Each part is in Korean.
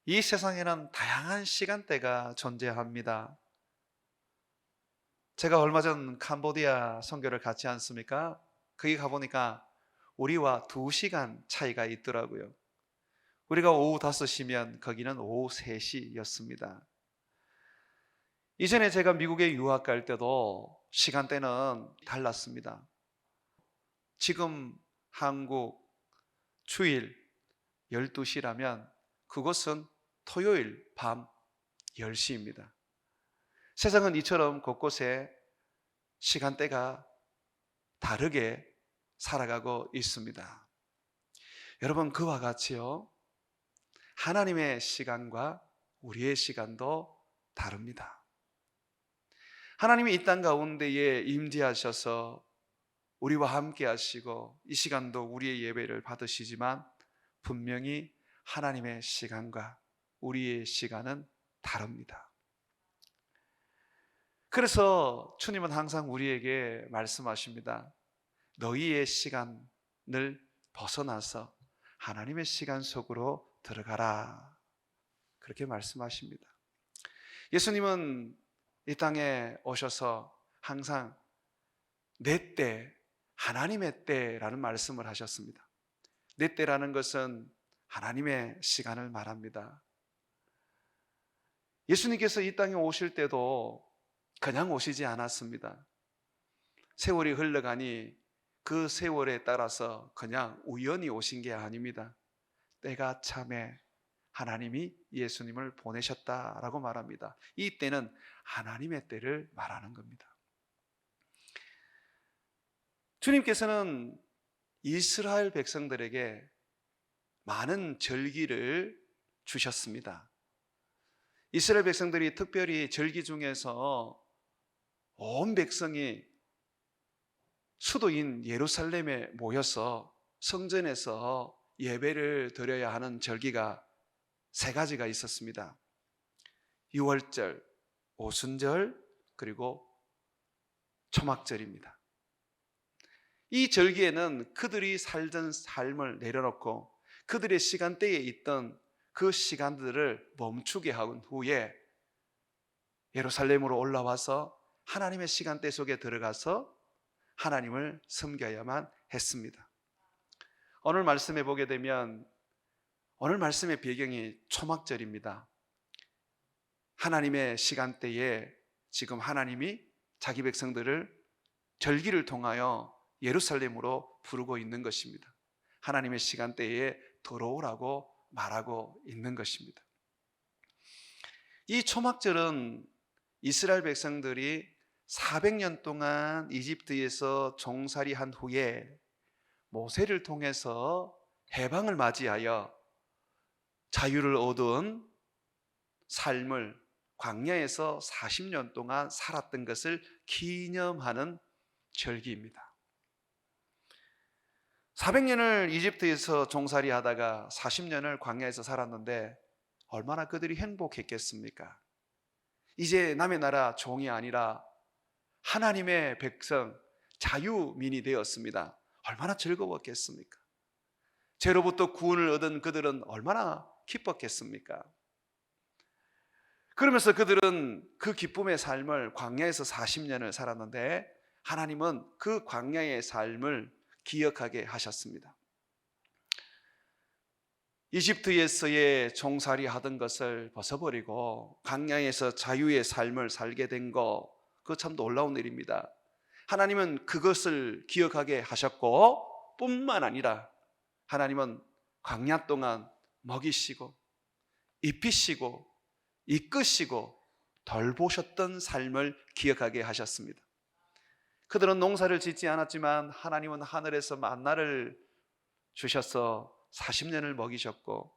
이 세상에는 다양한 시간대가 존재합니다. 제가 얼마 전 캄보디아 선교를 갔지 않습니까? 거기 가보니까 우리와 2시간 차이가 있더라고요. 우리가 오후 5시면 거기는 오후 3시였습니다. 이전에 제가 미국에 유학 갈 때도 시간대는 달랐습니다. 지금 한국 주일 12시라면 그곳은 토요일 밤 10시입니다. 세상은 이처럼 곳곳에 시간대가 다르게 살아가고 있습니다. 여러분, 그와 같이요, 하나님의 시간과 우리의 시간도 다릅니다. 하나님이 이 땅 가운데에 임재하셔서 우리와 함께 하시고 이 시간도 우리의 예배를 받으시지만 분명히 하나님의 시간과 우리의 시간은 다릅니다. 그래서 주님은 항상 우리에게 말씀하십니다. 너희의 시간을 벗어나서 하나님의 시간 속으로 들어가라. 그렇게 말씀하십니다. 예수님은 이 땅에 오셔서 항상 내 때, 하나님의 때라는 말씀을 하셨습니다. 내 때라는 것은 하나님의 시간을 말합니다. 예수님께서 이 땅에 오실 때도 그냥 오시지 않았습니다. 세월이 흘러가니 그 세월에 따라서 그냥 우연히 오신 게 아닙니다. 때가 참에 하나님이 예수님을 보내셨다라고 말합니다. 이 때는 하나님의 때를 말하는 겁니다. 주님께서는 이스라엘 백성들에게 많은 절기를 주셨습니다. 이스라엘 백성들이 특별히 절기 중에서 온 백성이 수도인 예루살렘에 모여서 성전에서 예배를 드려야 하는 절기가 3가지가 있었습니다. 유월절, 오순절, 그리고 초막절입니다. 이 절기에는 그들이 살던 삶을 내려놓고 그들의 시간대에 있던 그 시간들을 멈추게 한 후에 예루살렘으로 올라와서 하나님의 시간대 속에 들어가서 하나님을 섬겨야만 했습니다. 오늘 말씀에 보게 되면 오늘 말씀의 배경이 초막절입니다. 하나님의 시간대에 지금 하나님이 자기 백성들을 절기를 통하여 예루살렘으로 부르고 있는 것입니다. 하나님의 시간대에 들어오라고 말하고 있는 것입니다. 이 초막절은 이스라엘 백성들이 400년 동안 이집트에서 종살이한 후에 모세를 통해서 해방을 맞이하여 자유를 얻은 삶을 광야에서 40년 동안 살았던 것을 기념하는 절기입니다. 400년을 이집트에서 종살이 하다가 40년을 광야에서 살았는데 얼마나 그들이 행복했겠습니까? 이제 남의 나라 종이 아니라 하나님의 백성, 자유민이 되었습니다. 얼마나 즐거웠겠습니까? 죄로부터 구원을 얻은 그들은 얼마나 기뻤겠습니까? 그러면서 그들은 그 기쁨의 삶을 광야에서 40년을 살았는데 하나님은 그 광야의 삶을 기억하게 하셨습니다. 이집트에서의 종살이 하던 것을 벗어버리고 광야에서 자유의 삶을 살게 된 거, 그거 참 놀라운 일입니다. 하나님은 그것을 기억하게 하셨고 뿐만 아니라 하나님은 광야 동안 먹이시고 입히시고 이끄시고 돌보셨던 삶을 기억하게 하셨습니다. 그들은 농사를 짓지 않았지만 하나님은 하늘에서 만나를 주셔서 40년을 먹이셨고,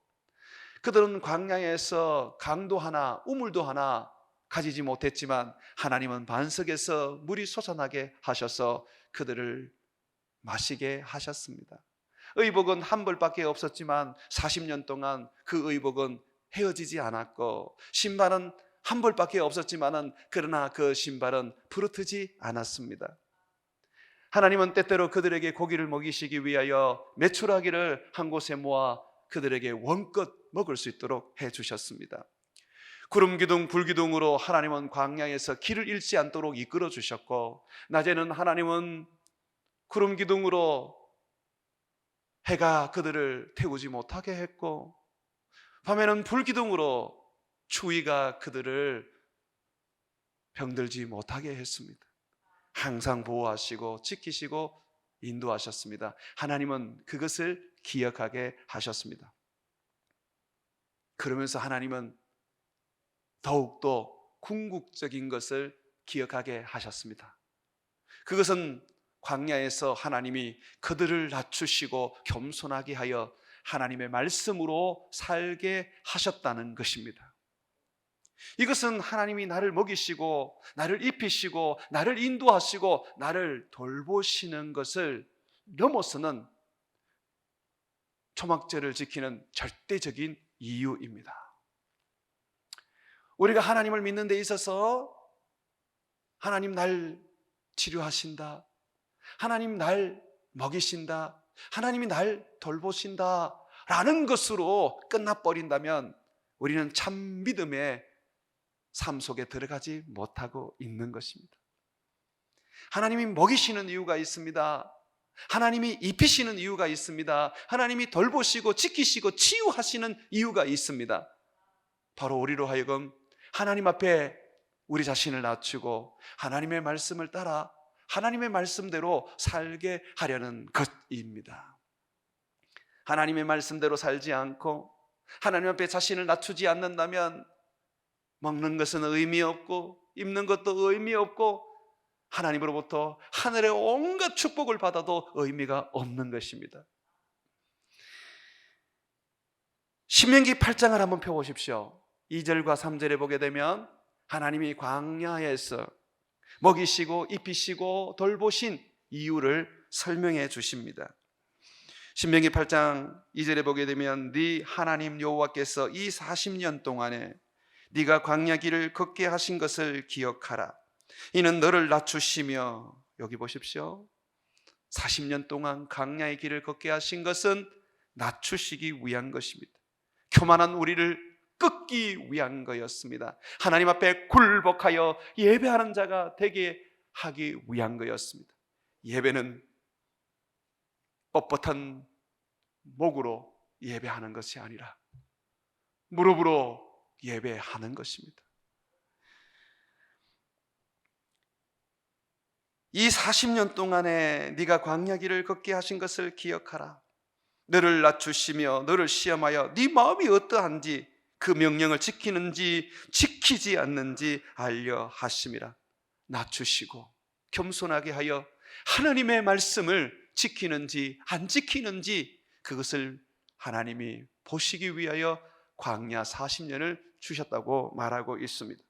그들은 광야에서 강도 하나, 우물도 하나 가지지 못했지만 하나님은 반석에서 물이 솟아나게 하셔서 그들을 마시게 하셨습니다. 의복은 한 벌밖에 없었지만 40년 동안 그 의복은 헤어지지 않았고, 신발은 한 벌밖에 없었지만 그러나 그 신발은 부르트지 않았습니다. 하나님은 때때로 그들에게 고기를 먹이시기 위하여 메추라기를 한 곳에 모아 그들에게 원껏 먹을 수 있도록 해주셨습니다. 구름 기둥 불 기둥으로 하나님은 광야에서 길을 잃지 않도록 이끌어 주셨고, 낮에는 하나님은 구름 기둥으로 해가 그들을 태우지 못하게 했고, 밤에는 불 기둥으로 추위가 그들을 병들지 못하게 했습니다. 항상 보호하시고 지키시고 인도하셨습니다. 하나님은 그것을 기억하게 하셨습니다. 그러면서 하나님은 더욱더 궁극적인 것을 기억하게 하셨습니다. 그것은 광야에서 하나님이 그들을 낮추시고 겸손하게 하여 하나님의 말씀으로 살게 하셨다는 것입니다. 이것은 하나님이 나를 먹이시고 나를 입히시고 나를 인도하시고 나를 돌보시는 것을 넘어서는 초막절을 지키는 절대적인 이유입니다. 우리가 하나님을 믿는 데 있어서 하나님 날 치료하신다, 하나님 날 먹이신다, 하나님이 날 돌보신다 라는 것으로 끝나버린다면 우리는 참 믿음의 삶 속에 들어가지 못하고 있는 것입니다. 하나님이 먹이시는 이유가 있습니다. 하나님이 입히시는 이유가 있습니다. 하나님이 돌보시고 지키시고 치유하시는 이유가 있습니다. 바로 우리로 하여금 하나님 앞에 우리 자신을 낮추고 하나님의 말씀을 따라 하나님의 말씀대로 살게 하려는 것입니다. 하나님의 말씀대로 살지 않고 하나님 앞에 자신을 낮추지 않는다면 먹는 것은 의미 없고 입는 것도 의미 없고 하나님으로부터 하늘의 온갖 축복을 받아도 의미가 없는 것입니다. 신명기 8장을 한번 펴보십시오. 2절과 3절에 보게 되면 하나님이 광야에서 먹이시고 입히시고 돌보신 이유를 설명해 주십니다. 신명기 8장 2절에 보게 되면 네 하나님 여호와께서 이 40년 동안에 네가 광야 길을 걷게 하신 것을 기억하라. 이는 너를 낮추시며, 여기 보십시오, 40년 동안 광야의 길을 걷게 하신 것은 낮추시기 위한 것입니다. 교만한 우리를 꺾기 위한 거였습니다. 하나님 앞에 굴복하여 예배하는 자가 되게 하기 위한 거였습니다. 예배는 뻣뻣한 목으로 예배하는 것이 아니라 무릎으로 예배하는 것입니다. 이 40년 동안에 네가 광야 길을 걷게 하신 것을 기억하라. 너를 낮추시며 너를 시험하여 네 마음이 어떠한지 그 명령을 지키는지 지키지 않는지 알려 하심이라. 낮추시고 겸손하게 하여 하나님의 말씀을 지키는지 안 지키는지 그것을 하나님이 보시기 위하여 광야 40년을 주셨다고 말하고 있습니다.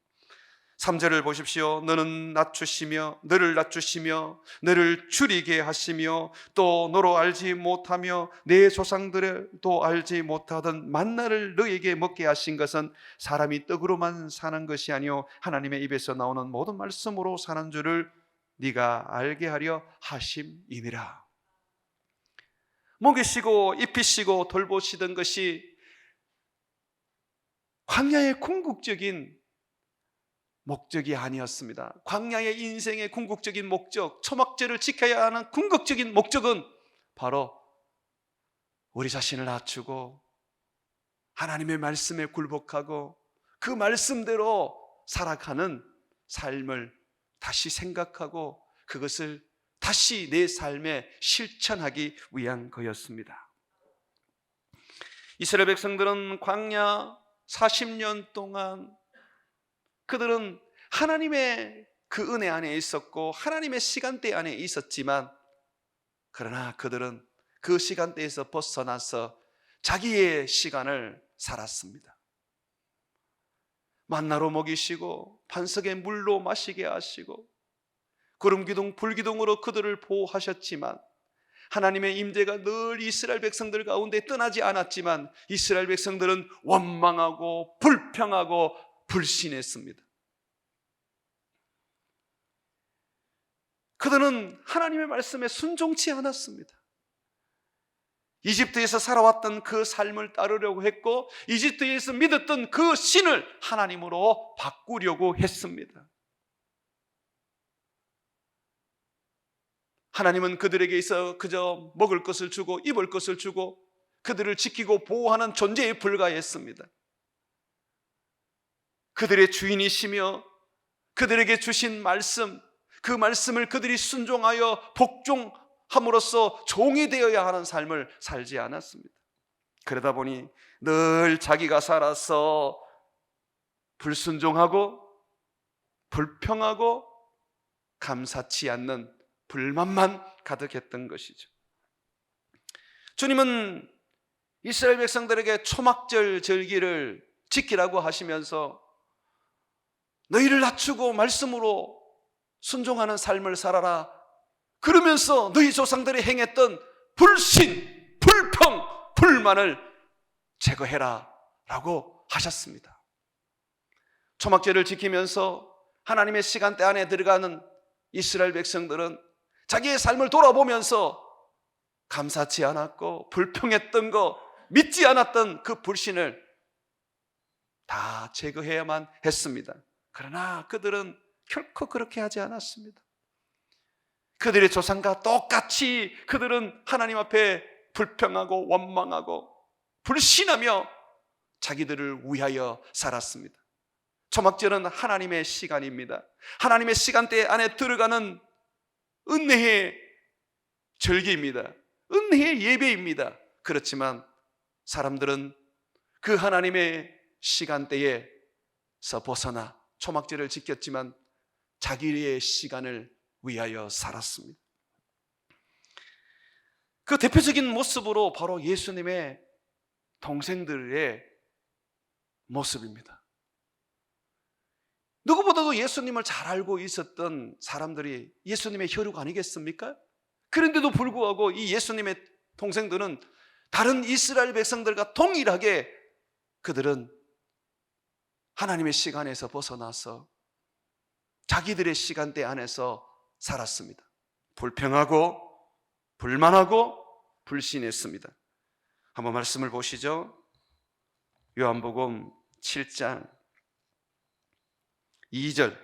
3절을 보십시오. 너는 낮추시며 너를 낮추시며 너를 줄이게 하시며 또 너로 알지 못하며 내 조상들도 알지 못하던 만나를 너에게 먹게 하신 것은 사람이 떡으로만 사는 것이 아니요 하나님의 입에서 나오는 모든 말씀으로 사는 줄을 네가 알게 하려 하심이니라. 먹이시고 입히시고 돌보시던 것이 광야의 궁극적인 목적이 아니었습니다. 광야의 인생의 궁극적인 목적, 초막절을 지켜야 하는 궁극적인 목적은 바로 우리 자신을 낮추고 하나님의 말씀에 굴복하고 그 말씀대로 살아가는 삶을 다시 생각하고 그것을 다시 내 삶에 실천하기 위한 거였습니다. 이스라엘 백성들은 광야 40년 동안 그들은 하나님의 그 은혜 안에 있었고 하나님의 시간대 안에 있었지만 그러나 그들은 그 시간대에서 벗어나서 자기의 시간을 살았습니다. 만나로 먹이시고 반석의 물로 마시게 하시고 구름기둥 불기둥으로 그들을 보호하셨지만 하나님의 임재가 늘 이스라엘 백성들 가운데 떠나지 않았지만 이스라엘 백성들은 원망하고 불평하고 불신했습니다. 그들은 하나님의 말씀에 순종치 않았습니다. 이집트에서 살아왔던 그 삶을 따르려고 했고 이집트에서 믿었던 그 신을 하나님으로 바꾸려고 했습니다. 하나님은 그들에게 있어 그저 먹을 것을 주고 입을 것을 주고 그들을 지키고 보호하는 존재에 불과했습니다. 그들의 주인이시며 그들에게 주신 말씀, 그 말씀을 그들이 순종하여 복종함으로써 종이 되어야 하는 삶을 살지 않았습니다. 그러다 보니 늘 자기가 살아서 불순종하고 불평하고 감사치 않는 불만만 가득했던 것이죠. 주님은 이스라엘 백성들에게 초막절 절기를 지키라고 하시면서 너희를 낮추고 말씀으로 순종하는 삶을 살아라, 그러면서 너희 조상들이 행했던 불신, 불평, 불만을 제거해라 라고 하셨습니다. 초막절을 지키면서 하나님의 시간대 안에 들어가는 이스라엘 백성들은 자기의 삶을 돌아보면서 감사치 않았고 불평했던 거, 믿지 않았던 그 불신을 다 제거해야만 했습니다. 그러나 그들은 결코 그렇게 하지 않았습니다. 그들의 조상과 똑같이 그들은 하나님 앞에 불평하고 원망하고 불신하며 자기들을 위하여 살았습니다. 초막절은 하나님의 시간입니다. 하나님의 시간대 안에 들어가는 은혜의 절기입니다. 은혜의 예배입니다. 그렇지만 사람들은 그 하나님의 시간대에서 벗어나 초막절을 지켰지만 자기의 시간을 위하여 살았습니다. 그 대표적인 모습으로 바로 예수님의 동생들의 모습입니다. 누구보다도 예수님을 잘 알고 있었던 사람들이 예수님의 혈육 아니겠습니까? 그런데도 불구하고 이 예수님의 동생들은 다른 이스라엘 백성들과 동일하게 그들은 하나님의 시간에서 벗어나서 자기들의 시간대 안에서 살았습니다. 불평하고 불만하고 불신했습니다. 한번 말씀을 보시죠. 요한복음 7장 2절에서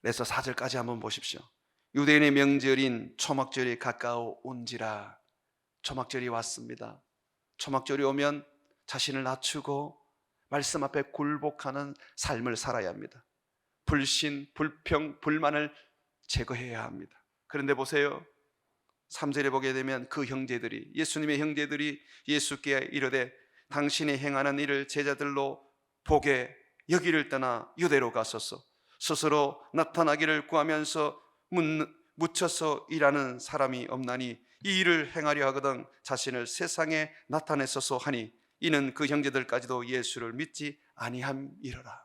4절까지 한번 보십시오. 유대인의 명절인 초막절이 가까워 온지라. 초막절이 왔습니다. 초막절이 오면 자신을 낮추고 말씀 앞에 굴복하는 삶을 살아야 합니다. 불신, 불평, 불만을 제거해야 합니다. 그런데 보세요. 3절에 보게 되면 그 형제들이, 예수님의 형제들이 예수께 이르되 당신이 행하는 일을 제자들로 보게 여기를 떠나 유대로 가소서. 스스로 나타나기를 구하면서 묻혀서 일하는 사람이 없나니 이 일을 행하려 하거든 자신을 세상에 나타내소서 하니 이는 그 형제들까지도 예수를 믿지 아니함이로라.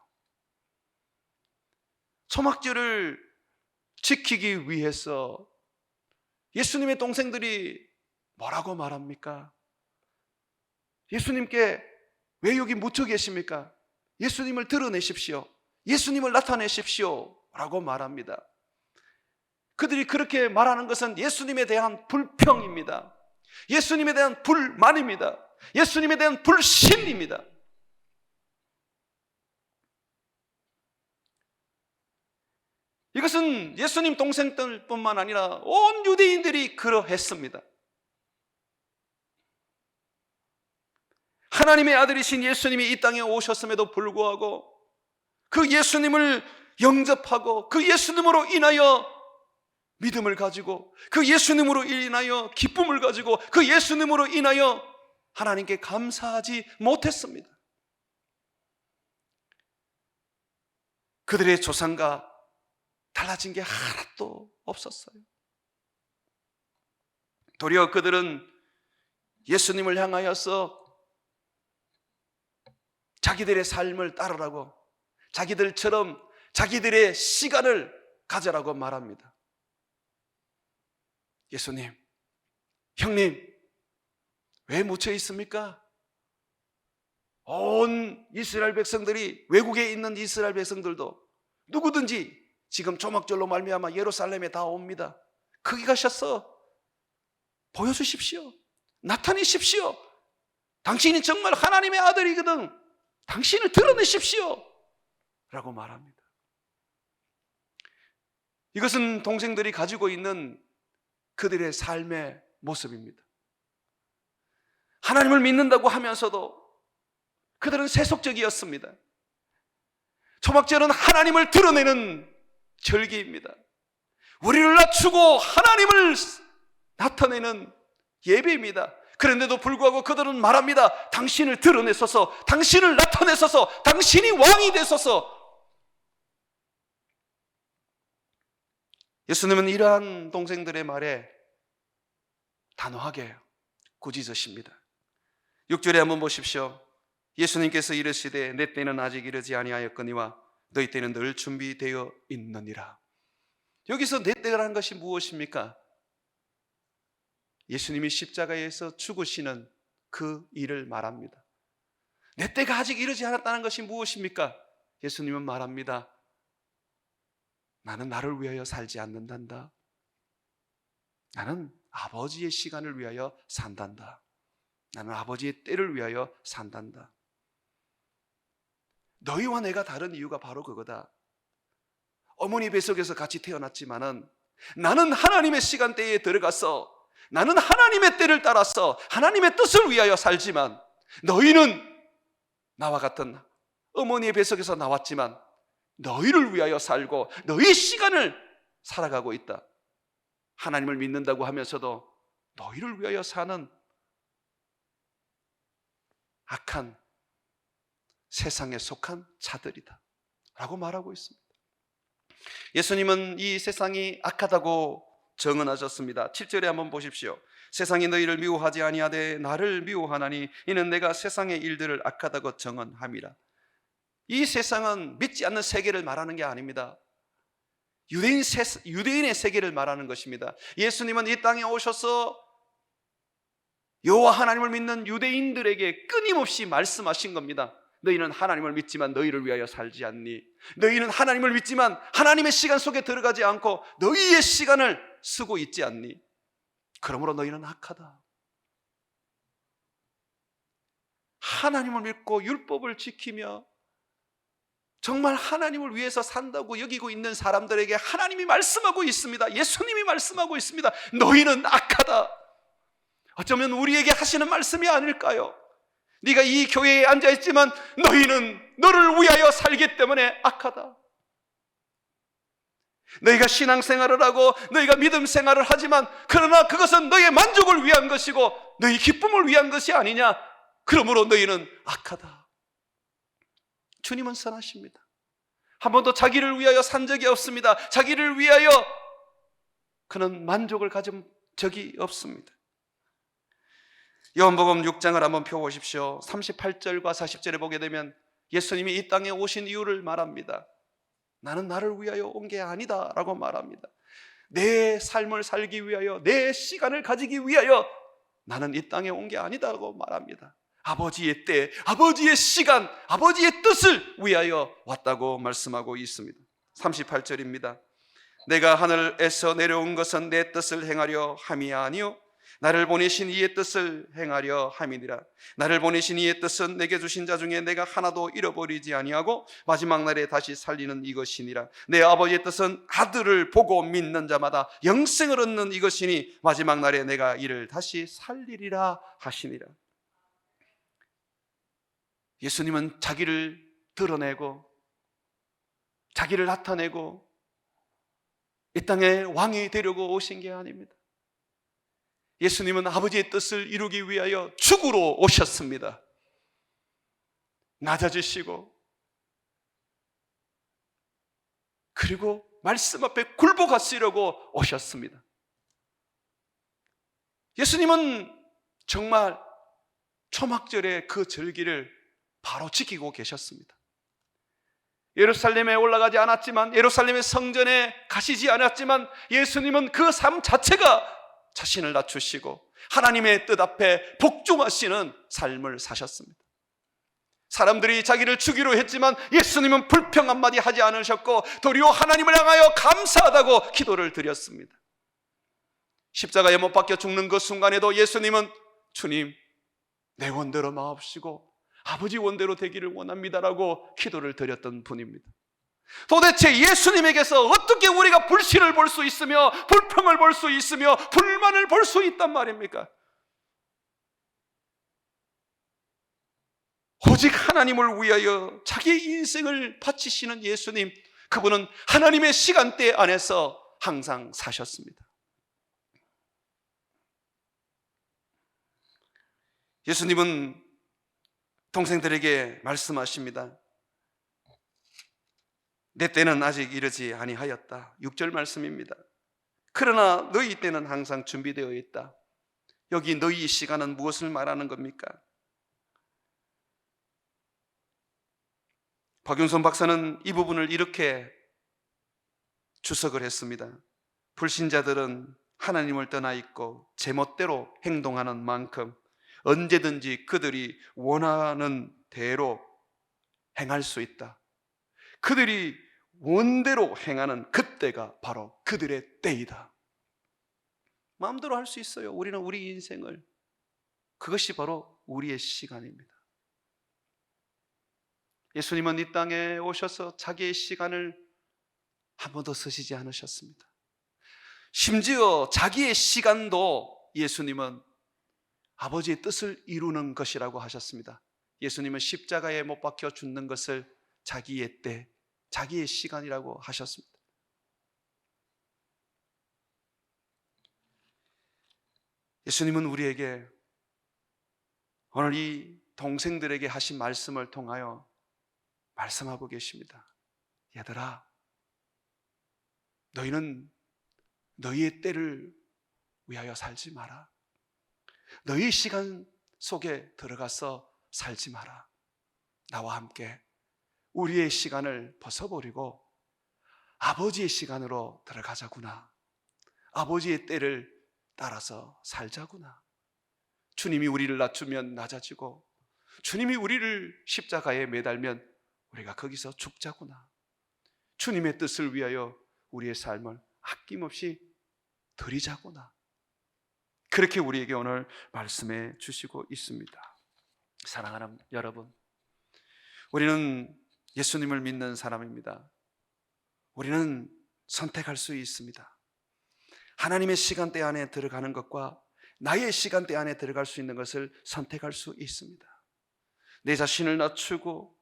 초막절을 지키기 위해서 예수님의 동생들이 뭐라고 말합니까? 예수님께 왜 여기 묻혀 계십니까? 예수님을 드러내십시오. 예수님을 나타내십시오 라고 말합니다. 그들이 그렇게 말하는 것은 예수님에 대한 불평입니다. 예수님에 대한 불만입니다. 예수님에 대한 불신입니다. 이것은 예수님 동생들뿐만 아니라 온 유대인들이 그러했습니다. 하나님의 아들이신 예수님이 이 땅에 오셨음에도 불구하고 그 예수님을 영접하고 그 예수님으로 인하여 믿음을 가지고 그 예수님으로 인하여 기쁨을 가지고 그 예수님으로 인하여 하나님께 감사하지 못했습니다. 그들의 조상과 달라진 게 하나도 없었어요. 도리어 그들은 예수님을 향하여서 자기들의 삶을 따르라고, 자기들처럼 자기들의 시간을 가져라고 말합니다. 예수님, 형님, 왜 묻혀 있습니까? 온 이스라엘 백성들이, 외국에 있는 이스라엘 백성들도 누구든지 지금 초막절로 말미암아 예루살렘에 다 옵니다. 거기 가셔서 보여주십시오. 나타내십시오. 당신이 정말 하나님의 아들이거든. 당신을 드러내십시오. 라고 말합니다. 이것은 동생들이 가지고 있는 그들의 삶의 모습입니다. 하나님을 믿는다고 하면서도 그들은 세속적이었습니다. 초막절은 하나님을 드러내는 절기입니다. 우리를 낮추고 하나님을 나타내는 예배입니다. 그런데도 불구하고 그들은 말합니다. 당신을 드러내소서, 당신을 나타내소서, 당신이 왕이 되소서. 예수님은 이러한 동생들의 말에 단호하게 꾸짖으십니다. 6절에 한번 보십시오. 예수님께서 이르시되 내 때는 아직 이르지 아니하였거니와 너희 때는 늘 준비되어 있느니라. 여기서 내 때라는 것이 무엇입니까? 예수님이 십자가에서 죽으시는 그 일을 말합니다. 내 때가 아직 이르지 않았다는 것이 무엇입니까? 예수님은 말합니다. 나는 나를 위하여 살지 않는단다. 나는 아버지의 시간을 위하여 산단다. 나는 아버지의 때를 위하여 산단다. 너희와 내가 다른 이유가 바로 그거다. 어머니 뱃속에서 같이 태어났지만은 나는 하나님의 시간대에 들어가서 나는 하나님의 때를 따라서 하나님의 뜻을 위하여 살지만 너희는 나와 같은 어머니의 뱃속에서 나왔지만 너희를 위하여 살고 너희 시간을 살아가고 있다. 하나님을 믿는다고 하면서도 너희를 위하여 사는 악한 세상에 속한 자들이다 라고 말하고 있습니다. 예수님은 이 세상이 악하다고 정언하셨습니다. 7절에 한번 보십시오. 세상이 너희를 미워하지 아니하되 나를 미워하나니 이는 내가 세상의 일들을 악하다고 정언함이라. 이 세상은 믿지 않는 세계를 말하는 게 아닙니다. 유대인의 세계를 말하는 것입니다. 예수님은 이 땅에 오셔서 여호와 하나님을 믿는 유대인들에게 끊임없이 말씀하신 겁니다. 너희는 하나님을 믿지만 너희를 위하여 살지 않니? 너희는 하나님을 믿지만 하나님의 시간 속에 들어가지 않고 너희의 시간을 쓰고 있지 않니? 그러므로 너희는 악하다. 하나님을 믿고 율법을 지키며 정말 하나님을 위해서 산다고 여기고 있는 사람들에게 하나님이 말씀하고 있습니다. 예수님이 말씀하고 있습니다. 너희는 악하다. 어쩌면 우리에게 하시는 말씀이 아닐까요? 네가 이 교회에 앉아있지만 너희는 너를 위하여 살기 때문에 악하다. 너희가 신앙생활을 하고 너희가 믿음생활을 하지만 그러나 그것은 너희의 만족을 위한 것이고 너희 기쁨을 위한 것이 아니냐. 그러므로 너희는 악하다. 주님은 선하십니다. 한 번도 자기를 위하여 산 적이 없습니다. 자기를 위하여 그는 만족을 가진 적이 없습니다. 요한복음 6장을 한번 펴보십시오. 38절과 40절에 보게 되면 예수님이 이 땅에 오신 이유를 말합니다. 나는 나를 위하여 온 게 아니다 라고 말합니다. 내 삶을 살기 위하여 내 시간을 가지기 위하여 나는 이 땅에 온 게 아니다라고 말합니다. 아버지의 때, 아버지의 시간, 아버지의 뜻을 위하여 왔다고 말씀하고 있습니다. 38절입니다. 내가 하늘에서 내려온 것은 내 뜻을 행하려 함이 아니요 나를 보내신 이의 뜻을 행하려 함이니라. 나를 보내신 이의 뜻은 내게 주신 자 중에 내가 하나도 잃어버리지 아니하고 마지막 날에 다시 살리는 이것이니라. 내 아버지의 뜻은 아들을 보고 믿는 자마다 영생을 얻는 이것이니 마지막 날에 내가 이를 다시 살리리라 하시니라. 예수님은 자기를 드러내고 자기를 나타내고 이 땅에 왕이 되려고 오신 게 아닙니다. 예수님은 아버지의 뜻을 이루기 위하여 죽으러 오셨습니다. 낮아지시고 그리고 말씀 앞에 굴복하시려고 오셨습니다. 예수님은 정말 초막절의 그 절기를 바로 지키고 계셨습니다. 예루살렘에 올라가지 않았지만, 예루살렘의 성전에 가시지 않았지만 예수님은 그 삶 자체가 자신을 낮추시고 하나님의 뜻 앞에 복종하시는 삶을 사셨습니다. 사람들이 자기를 죽이려 했지만 예수님은 불평 한마디 하지 않으셨고 도리어 하나님을 향하여 감사하다고 기도를 드렸습니다. 십자가에 못 박혀 죽는 그 순간에도 예수님은 주님, 내 원대로 마옵시고 아버지 원대로 되기를 원합니다라고 기도를 드렸던 분입니다. 도대체 예수님에게서 어떻게 우리가 불신을 볼 수 있으며 불평을 볼 수 있으며 불만을 볼 수 있단 말입니까? 오직 하나님을 위하여 자기의 인생을 바치시는 예수님, 그분은 하나님의 시간대 안에서 항상 사셨습니다. 예수님은 동생들에게 말씀하십니다. 내 때는 아직 이르지 아니하였다. 6절 말씀입니다. 그러나 너희 때는 항상 준비되어 있다. 여기 너희 시간은 무엇을 말하는 겁니까? 박윤선 박사는 이 부분을 이렇게 주석을 했습니다. 불신자들은 하나님을 떠나 있고 제멋대로 행동하는 만큼 언제든지 그들이 원하는 대로 행할 수 있다. 그들이 원대로 행하는 그때가 바로 그들의 때이다. 마음대로 할 수 있어요. 우리는 우리 인생을. 그것이 바로 우리의 시간입니다. 예수님은 이 땅에 오셔서 자기의 시간을 한 번도 쓰시지 않으셨습니다. 심지어 자기의 시간도 예수님은 아버지의 뜻을 이루는 것이라고 하셨습니다. 예수님은 십자가에 못 박혀 죽는 것을 자기의 때, 자기의 시간이라고 하셨습니다. 예수님은 우리에게 오늘 이 동생들에게 하신 말씀을 통하여 말씀하고 계십니다. 얘들아, 너희는 너희의 때를 위하여 살지 마라. 너희 시간 속에 들어가서 살지 마라. 나와 함께 우리의 시간을 벗어버리고 아버지의 시간으로 들어가자구나. 아버지의 때를 따라서 살자구나. 주님이 우리를 낮추면 낮아지고 주님이 우리를 십자가에 매달면 우리가 거기서 죽자구나. 주님의 뜻을 위하여 우리의 삶을 아낌없이 드리자구나. 그렇게 우리에게 오늘 말씀해 주시고 있습니다. 사랑하는 여러분, 우리는 예수님을 믿는 사람입니다. 우리는 선택할 수 있습니다. 하나님의 시간대 안에 들어가는 것과 나의 시간대 안에 들어갈 수 있는 것을 선택할 수 있습니다. 내 자신을 낮추고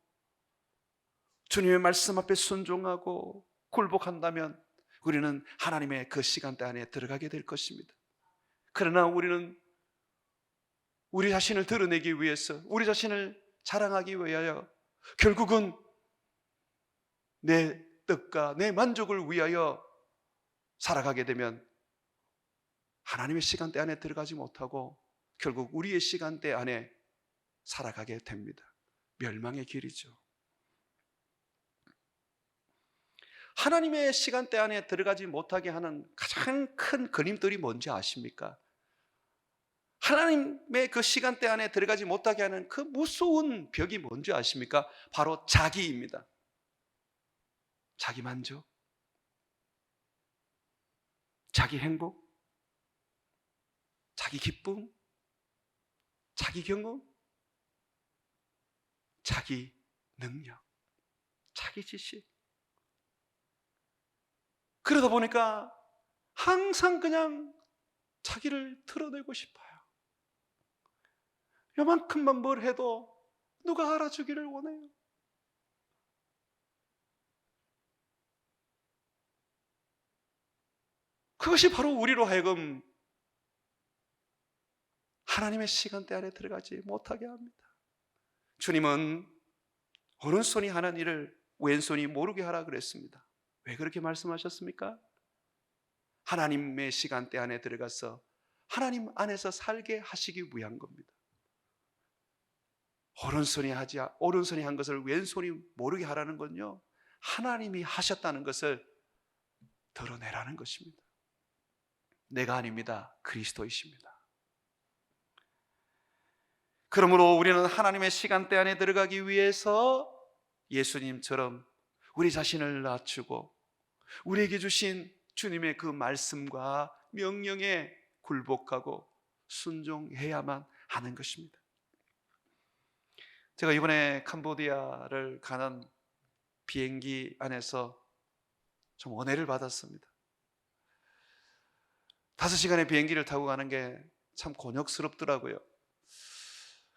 주님의 말씀 앞에 순종하고 굴복한다면 우리는 하나님의 그 시간대 안에 들어가게 될 것입니다. 그러나 우리는 우리 자신을 드러내기 위해서, 우리 자신을 자랑하기 위하여 결국은 내 뜻과 내 만족을 위하여 살아가게 되면 하나님의 시간대 안에 들어가지 못하고 결국 우리의 시간대 안에 살아가게 됩니다. 멸망의 길이죠. 하나님의 시간대 안에 들어가지 못하게 하는 가장 큰 그림들이 뭔지 아십니까? 하나님의 그 시간대 안에 들어가지 못하게 하는 그 무서운 벽이 뭔지 아십니까? 바로 자기입니다. 자기 만족, 자기 행복, 자기 기쁨, 자기 경험, 자기 능력, 자기 지식. 그러다 보니까 항상 그냥 자기를 드러내고 싶어요. 요만큼만 뭘 해도 누가 알아주기를 원해요. 그것이 바로 우리로 하여금 하나님의 시간대 안에 들어가지 못하게 합니다. 주님은 오른손이 하는 일을 왼손이 모르게 하라 그랬습니다. 왜 그렇게 말씀하셨습니까? 하나님의 시간대 안에 들어가서 하나님 안에서 살게 하시기 위한 겁니다. 오른손이 한 것을 왼손이 모르게 하라는 건요, 하나님이 하셨다는 것을 드러내라는 것입니다. 내가 아닙니다. 그리스도이십니다. 그러므로 우리는 하나님의 시간대 안에 들어가기 위해서 예수님처럼 우리 자신을 낮추고 우리에게 주신 주님의 그 말씀과 명령에 굴복하고 순종해야만 하는 것입니다. 제가 이번에 캄보디아를 가는 비행기 안에서 좀 은혜를 받았습니다. 5시간의 비행기를 타고 가는 게 참 곤욕스럽더라고요.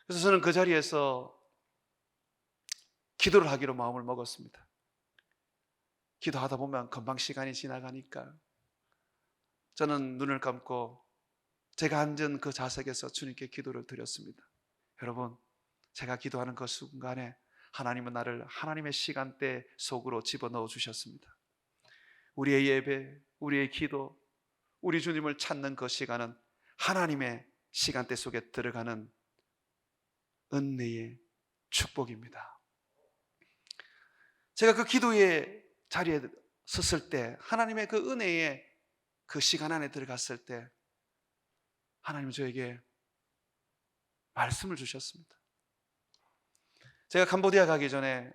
그래서 저는 그 자리에서 기도를 하기로 마음을 먹었습니다. 기도하다 보면 금방 시간이 지나가니까 저는 눈을 감고 제가 앉은 그 좌석에서 주님께 기도를 드렸습니다. 여러분, 제가 기도하는 그 순간에 하나님은 나를 하나님의 시간대 속으로 집어넣어 주셨습니다. 우리의 예배, 우리의 기도, 우리 주님을 찾는 그 시간은 하나님의 시간대 속에 들어가는 은혜의 축복입니다. 제가 그 기도의 자리에 섰을 때, 하나님의 그 은혜의 그 시간 안에 들어갔을 때 하나님은 저에게 말씀을 주셨습니다. 제가 캄보디아 가기 전에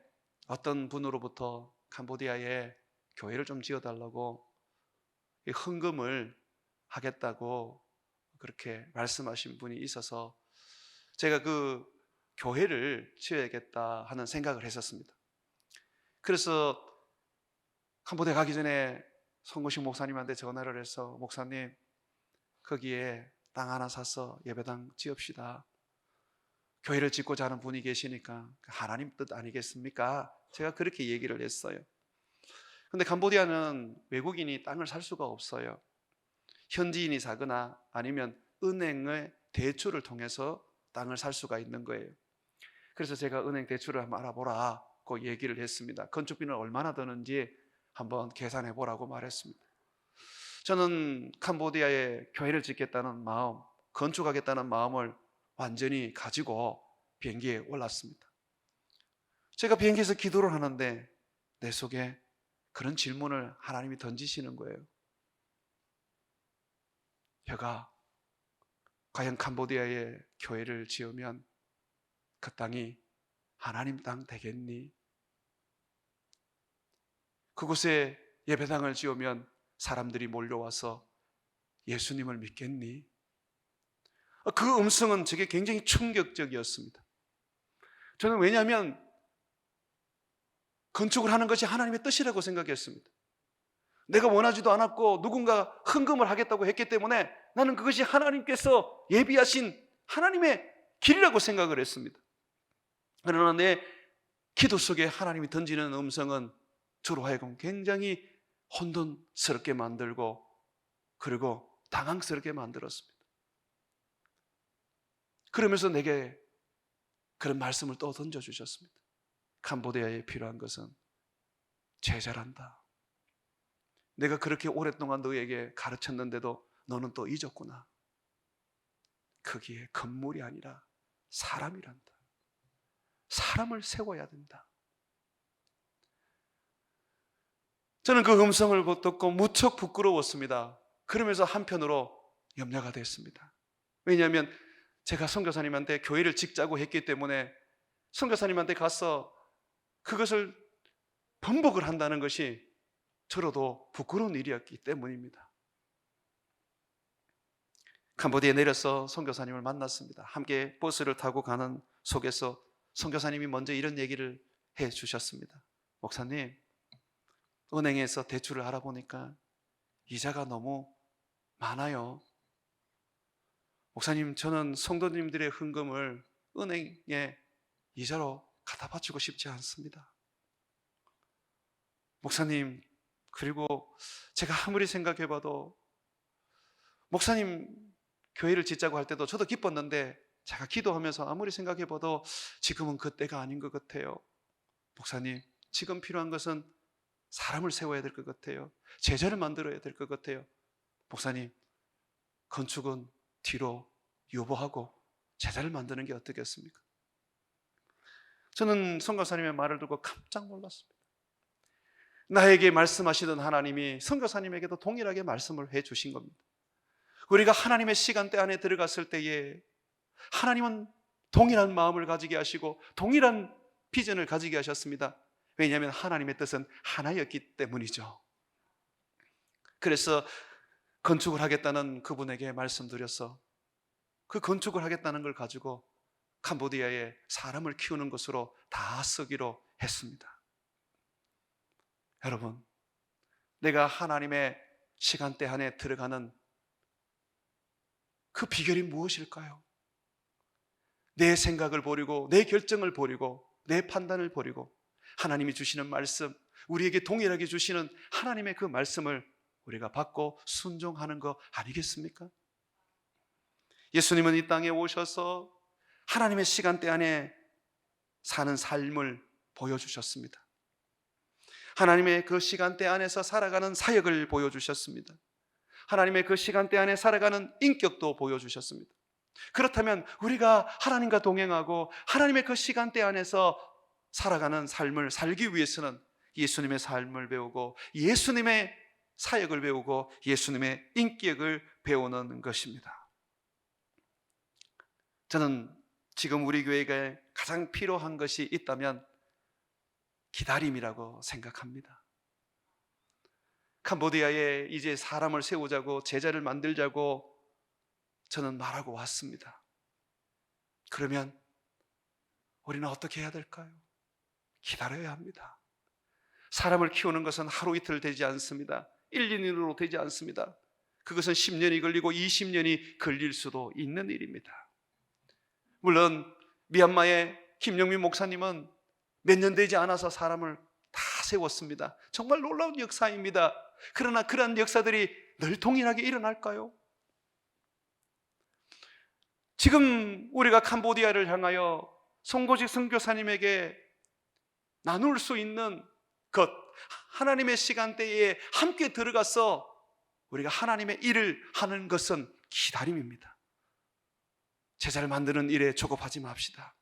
어떤 분으로부터 캄보디아에 교회를 좀 지어달라고 헌금을 하겠다고 그렇게 말씀하신 분이 있어서 제가 그 교회를 지어야겠다 하는 생각을 했었습니다. 그래서 캄보디아 가기 전에 송구식 목사님한테 전화를 해서, 목사님, 거기에 땅 하나 사서 예배당 지읍시다. 교회를 짓고자 하는 분이 계시니까 하나님 뜻 아니겠습니까? 제가 그렇게 얘기를 했어요. 근데 캄보디아는 외국인이 땅을 살 수가 없어요. 현지인이 사거나 아니면 은행의 대출을 통해서 땅을 살 수가 있는 거예요. 그래서 제가 은행 대출을 한번 알아보라고 얘기를 했습니다. 건축비는 얼마나 드는지 한번 계산해 보라고 말했습니다. 저는 캄보디아에 교회를 짓겠다는 마음, 건축하겠다는 마음을 완전히 가지고 비행기에 올랐습니다. 제가 비행기에서 기도를 하는데 내 속에 그런 질문을 하나님이 던지시는 거예요. 혀가, 과연 캄보디아에 교회를 지으면 그 땅이 하나님 땅 되겠니? 그곳에 예배당을 지으면 사람들이 몰려와서 예수님을 믿겠니? 그 음성은 제게 굉장히 충격적이었습니다. 저는 왜냐하면 건축을 하는 것이 하나님의 뜻이라고 생각했습니다. 내가 원하지도 않았고 누군가 헌금을 하겠다고 했기 때문에 나는 그것이 하나님께서 예비하신 하나님의 길이라고 생각을 했습니다. 그러나 내 기도 속에 하나님이 던지는 음성은 저로 하여금 굉장히 혼돈스럽게 만들고 그리고 당황스럽게 만들었습니다. 그러면서 내게 그런 말씀을 또 던져주셨습니다. 캄보디아에 필요한 것은 제자란다. 내가 그렇게 오랫동안 너에게 가르쳤는데도 너는 또 잊었구나. 거기에 건물이 아니라 사람이란다. 사람을 세워야 된다. 저는 그 음성을 듣고 무척 부끄러웠습니다. 그러면서 한편으로 염려가 됐습니다. 왜냐하면 제가 선교사님한테 교회를 짓자고 했기 때문에 선교사님한테 가서 그것을 번복을 한다는 것이 저로도 부끄러운 일이었기 때문입니다. 캄보디아에 내려서 선교사님을 만났습니다. 함께 버스를 타고 가는 속에서 선교사님이 먼저 이런 얘기를 해 주셨습니다. 목사님, 은행에서 대출을 알아보니까 이자가 너무 많아요. 목사님, 저는 성도님들의 헌금을 은행에 이자로 갖다 바치고 싶지 않습니다. 목사님, 그리고 제가 아무리 생각해봐도 목사님 교회를 짓자고 할 때도 저도 기뻤는데 제가 기도하면서 아무리 생각해봐도 지금은 그때가 아닌 것 같아요. 목사님, 지금 필요한 것은 사람을 세워야 될 것 같아요. 제자를 만들어야 될 것 같아요. 목사님, 건축은 뒤로 유보하고 제자를 만드는 게 어떻겠습니까? 저는 선교사님의 말을 듣고 깜짝 놀랐습니다. 나에게 말씀하시던 하나님이 선교사님에게도 동일하게 말씀을 해 주신 겁니다. 우리가 하나님의 시간대 안에 들어갔을 때에 하나님은 동일한 마음을 가지게 하시고 동일한 비전을 가지게 하셨습니다. 왜냐하면 하나님의 뜻은 하나였기 때문이죠. 그래서 건축을 하겠다는 그분에게 말씀드려서 그 건축을 하겠다는 걸 가지고 캄보디아에 사람을 키우는 것으로 다 쓰기로 했습니다. 여러분, 내가 하나님의 시간대 안에 들어가는 그 비결이 무엇일까요? 내 생각을 버리고, 내 결정을 버리고, 내 판단을 버리고 하나님이 주시는 말씀, 우리에게 동일하게 주시는 하나님의 그 말씀을 우리가 받고 순종하는 거 아니겠습니까? 예수님은 이 땅에 오셔서 하나님의 시간대 안에 사는 삶을 보여주셨습니다. 하나님의 그 시간대 안에서 살아가는 사역을 보여주셨습니다. 하나님의 그 시간대 안에 살아가는 인격도 보여주셨습니다. 그렇다면 우리가 하나님과 동행하고 하나님의 그 시간대 안에서 살아가는 삶을 살기 위해서는 예수님의 삶을 배우고 예수님의 사역을 배우고 예수님의 인격을 배우는 것입니다. 저는 지금 우리 교회가 가장 필요한 것이 있다면 기다림이라고 생각합니다. 캄보디아에 이제 사람을 세우자고 제자를 만들자고 저는 말하고 왔습니다. 그러면 우리는 어떻게 해야 될까요? 기다려야 합니다. 사람을 키우는 것은 하루 이틀 되지 않습니다. 1, 2년으로 되지 않습니다. 그것은 10년이 걸리고 20년이 걸릴 수도 있는 일입니다. 물론 미얀마의 김영민 목사님은 몇 년 되지 않아서 사람을 다 세웠습니다. 정말 놀라운 역사입니다. 그러나 그러한 역사들이 늘 동일하게 일어날까요? 지금 우리가 캄보디아를 향하여 송고직 선교사님에게 나눌 수 있는 것, 하나님의 시간대에 함께 들어가서 우리가 하나님의 일을 하는 것은 기다림입니다. 제자를 만드는 일에 조급하지 맙시다.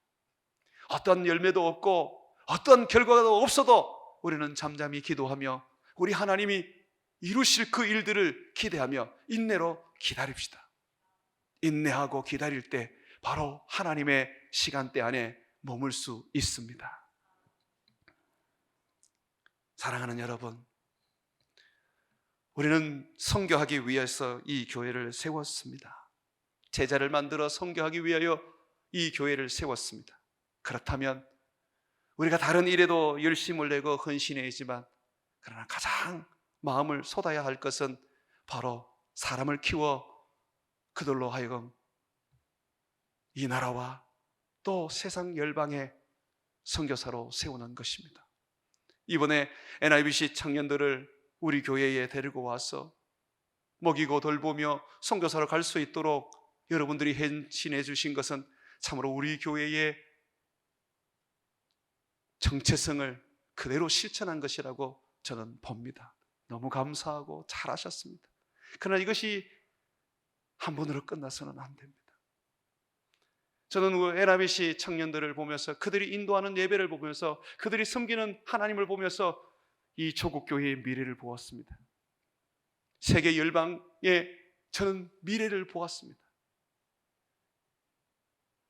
어떤 열매도 없고 어떤 결과도 없어도 우리는 잠잠히 기도하며 우리 하나님이 이루실 그 일들을 기대하며 인내로 기다립시다. 인내하고 기다릴 때 바로 하나님의 시간대 안에 머물 수 있습니다. 사랑하는 여러분, 우리는 선교하기 위해서 이 교회를 세웠습니다. 제자를 만들어 선교하기 위하여 이 교회를 세웠습니다. 그렇다면 우리가 다른 일에도 열심을 내고 헌신해야지만 그러나 가장 마음을 쏟아야 할 것은 바로 사람을 키워 그들로 하여금 이 나라와 또 세상 열방의 선교사로 세우는 것입니다. 이번에 NIBC 청년들을 우리 교회에 데리고 와서 먹이고 돌보며 선교사로 갈 수 있도록 여러분들이 헌신해 주신 것은 참으로 우리 교회의 정체성을 그대로 실천한 것이라고 저는 봅니다. 너무 감사하고 잘하셨습니다. 그러나 이것이 한 번으로 끝나서는 안 됩니다. 저는 NIBC 청년들을 보면서 그들이 인도하는 예배를 보면서 그들이 섬기는 하나님을 보면서 이 조국 교회의 미래를 보았습니다. 세계 열방에 저는 미래를 보았습니다.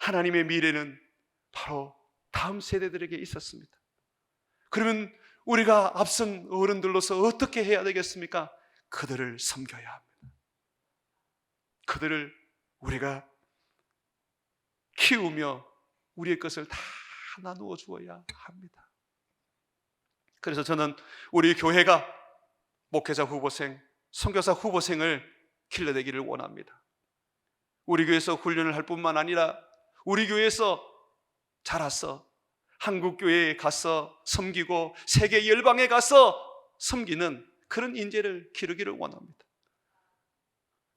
하나님의 미래는 바로 다음 세대들에게 있었습니다. 그러면 우리가 앞선 어른들로서 어떻게 해야 되겠습니까? 그들을 섬겨야 합니다. 그들을 우리가 키우며 우리의 것을 다 나누어 주어야 합니다. 그래서 저는 우리 교회가 목회자 후보생, 선교사 후보생을 길러내기를 원합니다. 우리 교회에서 훈련을 할 뿐만 아니라 우리 교회에서 자라서 한국 교회에 가서 섬기고 세계 열방에 가서 섬기는 그런 인재를 기르기를 원합니다.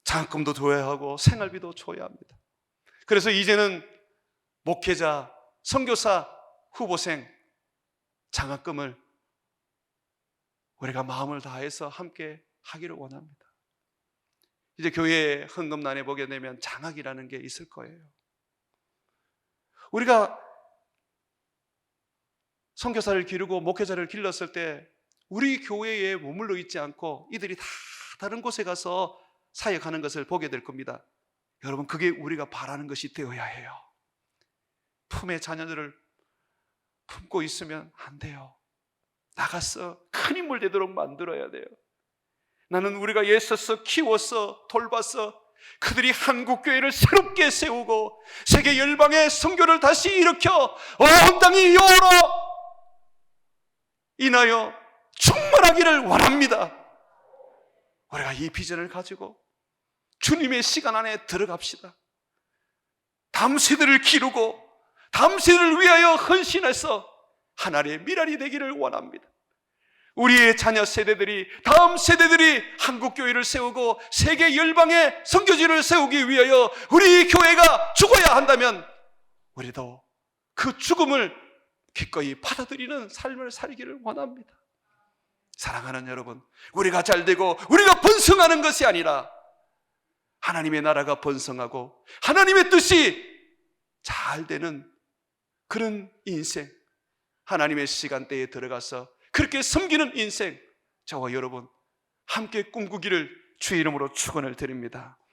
장학금도 줘야 하고 생활비도 줘야 합니다. 그래서 이제는 목회자, 선교사, 후보생 장학금을 우리가 마음을 다해서 함께 하기를 원합니다. 이제 교회 헌금란에 보게 되면 장학이라는 게 있을 거예요. 우리가 선교사를 기르고 목회자를 길렀을 때 우리 교회에 머물러 있지 않고 이들이 다 다른 곳에 가서 사역하는 것을 보게 될 겁니다. 여러분, 그게 우리가 바라는 것이 되어야 해요. 품에 자녀들을 품고 있으면 안 돼요. 나가서 큰 인물 되도록 만들어야 돼요. 나는 우리가 애써서 키워서 돌봐서 그들이 한국교회를 새롭게 세우고 세계 열방의 선교를 다시 일으켜 온 땅이 여호와로 인하여 충만하기를 원합니다. 우리가 이 비전을 가지고 주님의 시간 안에 들어갑시다. 다음 세대를 기르고 다음 세대를 위하여 헌신해서 하나님의 미랄이 되기를 원합니다. 우리의 자녀 세대들이, 다음 세대들이 한국교회를 세우고 세계 열방의 선교지를 세우기 위하여 우리 교회가 죽어야 한다면 우리도 그 죽음을 기꺼이 받아들이는 삶을 살기를 원합니다. 사랑하는 여러분, 우리가 잘되고 우리가 번성하는 것이 아니라 하나님의 나라가 번성하고 하나님의 뜻이 잘 되는 그런 인생, 하나님의 시간대에 들어가서 그렇게 섬기는 인생, 저와 여러분 함께 꿈꾸기를 주의 이름으로 축원을 드립니다.